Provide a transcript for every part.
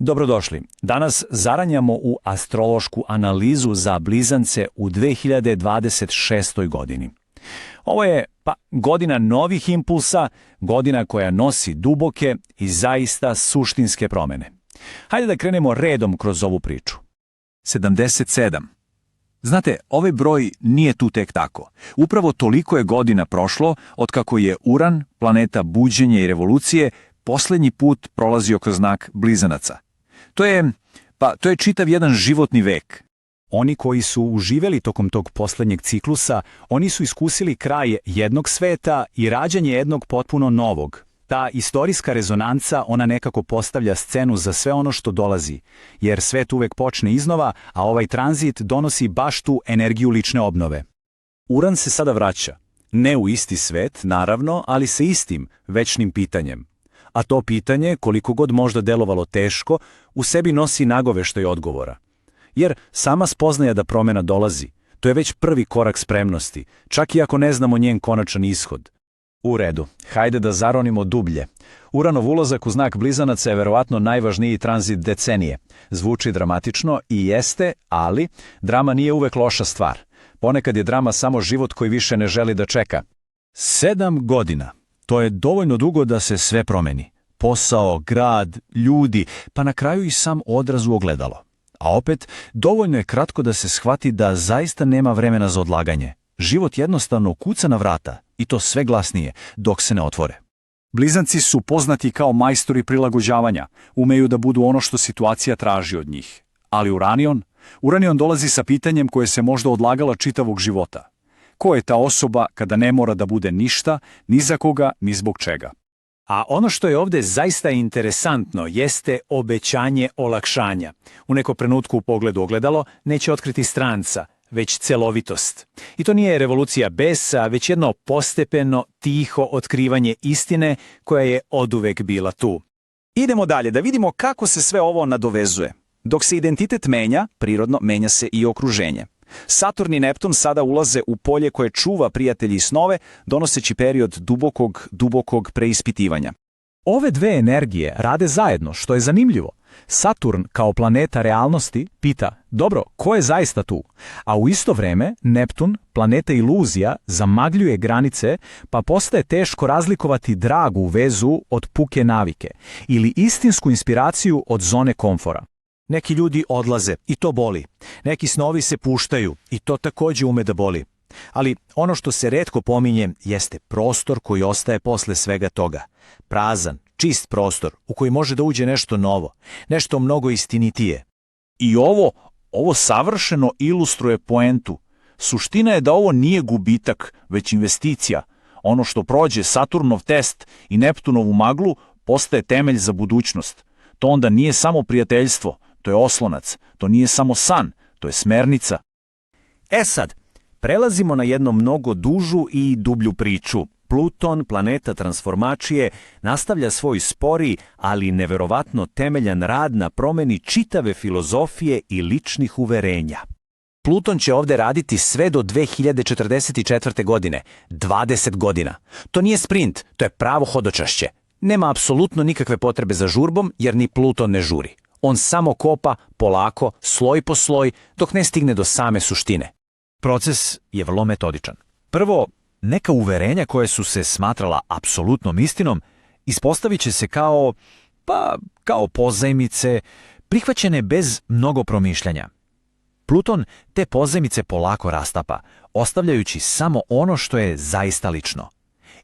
Dobrodošli. Danas zaranjamo u astrološku analizu za blizance u 2026. godini. Ovo je godina novih impulsa, godina koja nosi duboke i zaista suštinske promene. Hajde da krenemo redom kroz ovu priču. 77. Znate, ovaj broj nije tu tek tako. Upravo toliko je godina prošlo otkako je Uran, planeta buđenja i revolucije, posljednji put prolazio kroz znak blizanaca. To je čitav jedan životni vek. Oni koji su uživjeli tokom tog posljednjeg ciklusa, oni su iskusili kraj jednog sveta i rađanje jednog potpuno novog. Ta istorijska rezonanca, ona nekako postavlja scenu za sve ono što dolazi, jer svet uvek počne iznova, a ovaj tranzit donosi baš tu energiju lične obnove. Uran se sada vraća. Ne u isti svet, naravno, ali sa istim, večnim pitanjem. A to pitanje, koliko god možda delovalo teško, u sebi nosi nagoveštaj odgovora. Jer sama spoznaja da promjena dolazi, to je već prvi korak spremnosti, čak i ako ne znamo njen konačan ishod. U redu, hajde da zaronimo dublje. Uranov ulazak u znak blizanaca je verovatno najvažniji tranzit decenije. Zvuči dramatično i jeste, ali drama nije uvek loša stvar. Ponekad je drama samo život koji više ne želi da čeka. 7 godina. To je dovoljno dugo da se sve promeni. Posao, grad, ljudi, pa na kraju i sam odraz u ogledalo. A opet, dovoljno je kratko da se shvati da zaista nema vremena za odlaganje. Život jednostavno kuca na vrata, i to sve glasnije, dok se ne otvore. Blizanci su poznati kao majstori prilagođavanja, umeju da budu ono što situacija traži od njih. Ali Uranion dolazi sa pitanjem koje se možda odlagala čitavog života. Ko je ta osoba kada ne mora da bude ništa, ni za koga, ni zbog čega? A ono što je ovdje zaista interesantno jeste obećanje olakšanja. U neko trenutku u pogledu ogledalo neće otkriti stranca, već celovitost. I to nije revolucija besa, već jedno postepeno, tiho otkrivanje istine koja je oduvek bila tu. Idemo dalje da vidimo kako se sve ovo nadovezuje. Dok se identitet menja, prirodno menja se i okruženje. Saturn i Neptun sada ulaze u polje koje čuva prijatelji i snove, donoseći period dubokog preispitivanja. Ove dve energije rade zajedno, što je zanimljivo. Saturn kao planeta realnosti pita, dobro, ko je zaista tu? A u isto vreme Neptun, planeta iluzija, zamagljuje granice, pa postaje teško razlikovati dragu vezu od puke navike ili istinsku inspiraciju od zone komfora. Neki ljudi odlaze i to boli. Neki snovi se puštaju i to također ume da boli. Ali ono što se retko pominje jeste prostor koji ostaje posle svega toga. Prazan, čist prostor u koji može da uđe nešto novo, nešto mnogo istinitije. I ovo savršeno ilustruje poentu. Suština je da ovo nije gubitak, već investicija. Ono što prođe Saturnov test i Neptunovu maglu postaje temelj za budućnost. To onda nije samo prijateljstvo, to je oslonac. To nije samo san, to je smernica. Sad, prelazimo na jednu mnogo dužu i dublju priču. Pluton, planeta transformacije, nastavlja svoj spori, ali neverovatno temeljan rad na promeni čitave filozofije i ličnih uverenja. Pluton će ovdje raditi sve do 2044. godine, 20 godina. To nije sprint, to je pravo hodočašće. Nema apsolutno nikakve potrebe za žurbom, jer ni Pluton ne žuri. On samo kopa, polako, sloj po sloj, dok ne stigne do same suštine. Proces je vrlo metodičan. Prvo, neka uverenja koje su se smatrala apsolutnom istinom ispostavit će se kao pozajmice, prihvaćene bez mnogo promišljanja. Pluton te pozajmice polako rastapa, ostavljajući samo ono što je zaista lično.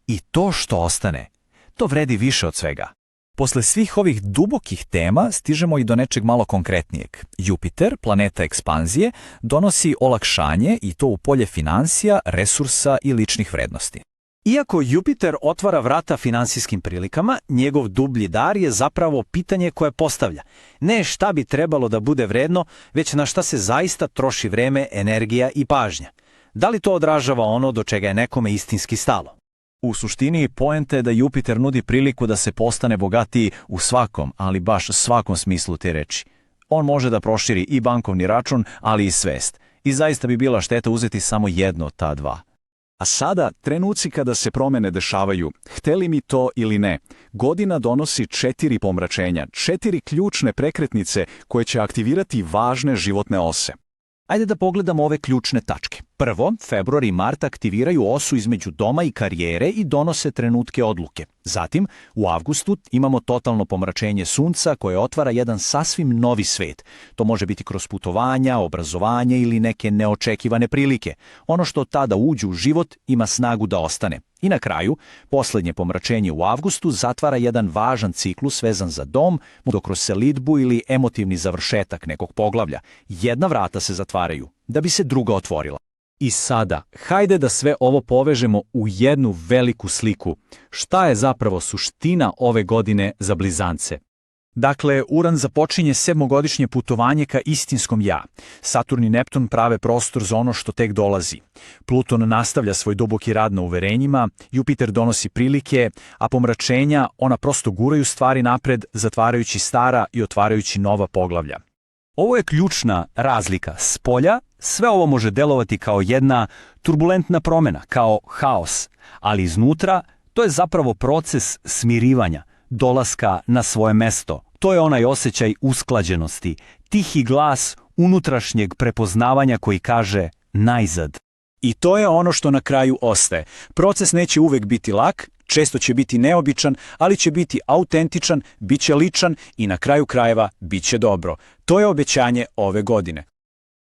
I to što ostane, to vredi više od svega. Posle svih ovih dubokih tema stižemo i do nečeg malo konkretnijeg. Jupiter, planeta ekspanzije, donosi olakšanje i to u polje financija, resursa i ličnih vrednosti. Iako Jupiter otvara vrata finansijskim prilikama, njegov dublji dar je zapravo pitanje koje postavlja. Ne šta bi trebalo da bude vredno, već na šta se zaista troši vreme, energija i pažnja. Da li to odražava ono do čega je nekome istinski stalo? U suštini, poenta je da Jupiter nudi priliku da se postane bogatiji u svakom, ali baš svakom smislu te reči. On može da proširi i bankovni račun, ali i svest. I zaista bi bila šteta uzeti samo jedno od ta dva. A sada, trenuci kada se promene dešavaju, hteli mi to ili ne, godina donosi 4 pomračenja, 4 ključne prekretnice koje će aktivirati važne životne ose. Ajde da pogledamo ove ključne tačke. Prvo, februar i mart aktiviraju osu između doma i karijere i donose trenutke odluke. Zatim, u avgustu imamo totalno pomračenje sunca koje otvara jedan sasvim novi svet. To može biti kroz putovanja, obrazovanje ili neke neočekivane prilike. Ono što tada uđe u život ima snagu da ostane. I na kraju, posljednje pomračenje u avgustu zatvara jedan važan ciklus vezan za dom, dok kroz selidbu ili emotivni završetak nekog poglavlja. Jedna vrata se zatvaraju, da bi se druga otvorila. I sada, hajde da sve ovo povežemo u jednu veliku sliku. Šta je zapravo suština ove godine za blizance? Dakle, Uran započinje 7-godišnje putovanje ka istinskom ja. Saturn i Neptun prave prostor za ono što tek dolazi. Pluton nastavlja svoj duboki rad na uverenjima, Jupiter donosi prilike, a pomračenja ona prosto guraju stvari napred, zatvarajući stara i otvarajući nova poglavlja. Ovo je ključna razlika. Spolja sve ovo može delovati kao jedna turbulentna promjena, kao haos, ali iznutra to je zapravo proces smirivanja, dolaska na svoje mesto. To je onaj osjećaj usklađenosti, tihi glas unutrašnjeg prepoznavanja koji kaže najzad. I to je ono što na kraju ostaje. Proces neće uvek biti lak, često će biti neobičan, ali će biti autentičan, bit će ličan i na kraju krajeva bit će dobro. To je obećanje ove godine.